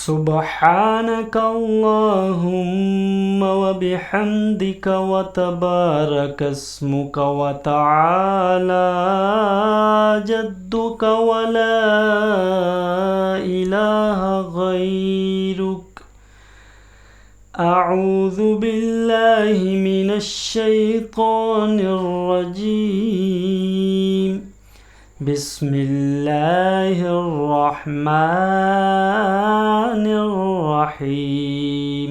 سبحانك اللهم وبحمدك وتبارك اسمك وتعالى جدك ولا إله غيرك. أعوذ بالله من الشيطان الرجيم. بسم الله الرحمن الرحيم.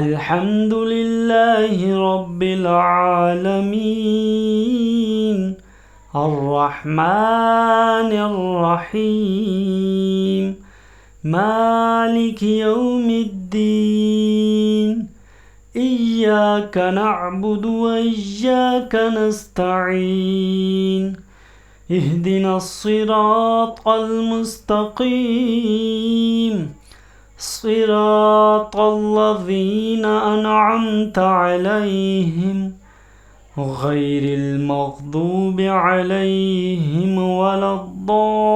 الحمد لله رب العالمين الرحمن الرحيم مالك يوم الدين. إياك نعبد وإياك نستعين. اهدنا الصراط المستقيم صراط الذين أنعمت عليهم غير المغضوب عليهم ولا الضالين.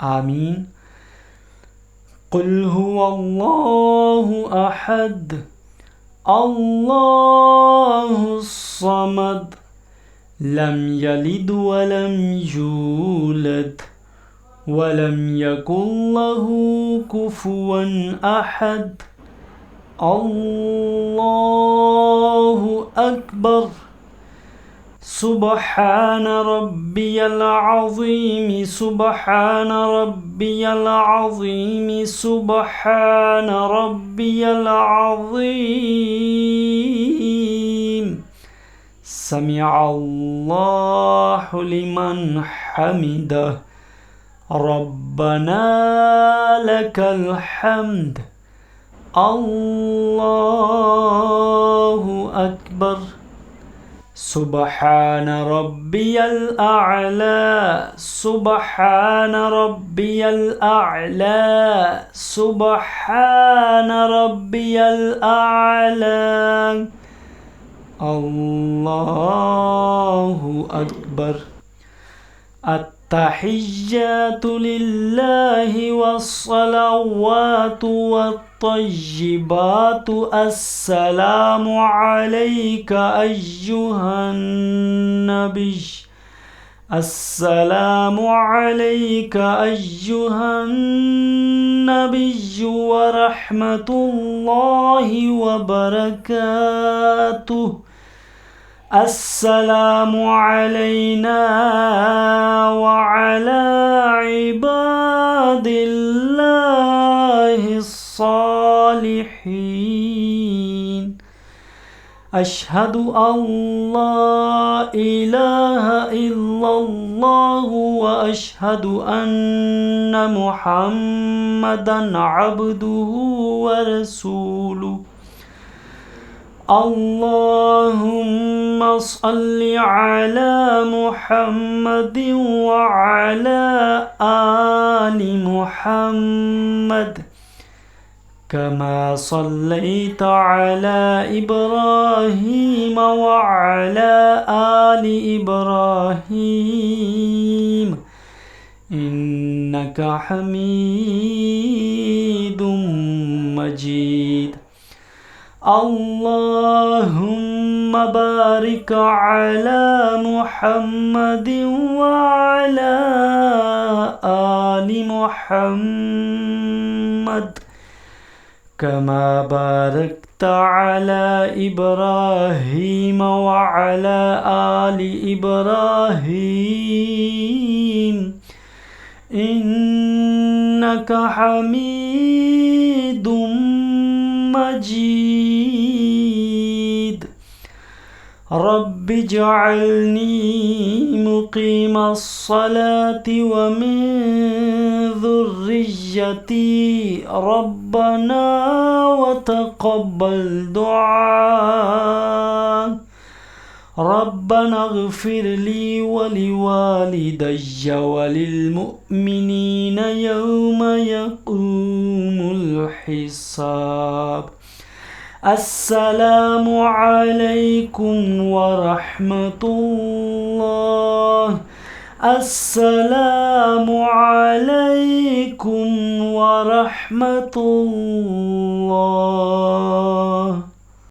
آمين. قل هو الله أحد الله الصمد لم يلد ولم يولد ولم يكن له كفوا أحد. الله أكبر. سبحان ربي العظيم سبحان ربي العظيم سبحان ربي العظيم. سمع الله لمن حمده ربنا لك الحمد. الله أكبر. سبحان ربي الأعلى سبحان ربي الأعلى سبحان ربي الأعلى. الله أكبر. التحيات لله والصلوات والطيبات. السلام عليك أيها النبي السلام عليك أيها النبي ورحمة الله وبركاته. السلام علينا وعلى عباد الله الصالحين. أشهد أن لا إله إلا الله وأشهد أن محمدا عبده ورسوله. اللهم صل على محمد وعلى آل محمد كما صليت على إبراهيم وعلى آل إبراهيم إنك حميد مجيد. اللهم بارك على محمد وعلى آل محمد كما باركت على إبراهيم وعلى آل إبراهيم إنك حميد مجيد. رب اجعلني مقيم الصلاة ومن ذريتي ربنا وتقبل دعاء. ربنا اغفر لي ولوالدي وللمؤمنين يوم يقوم الحساب. السلام عليكم ورحمة الله السلام عليكم ورحمة الله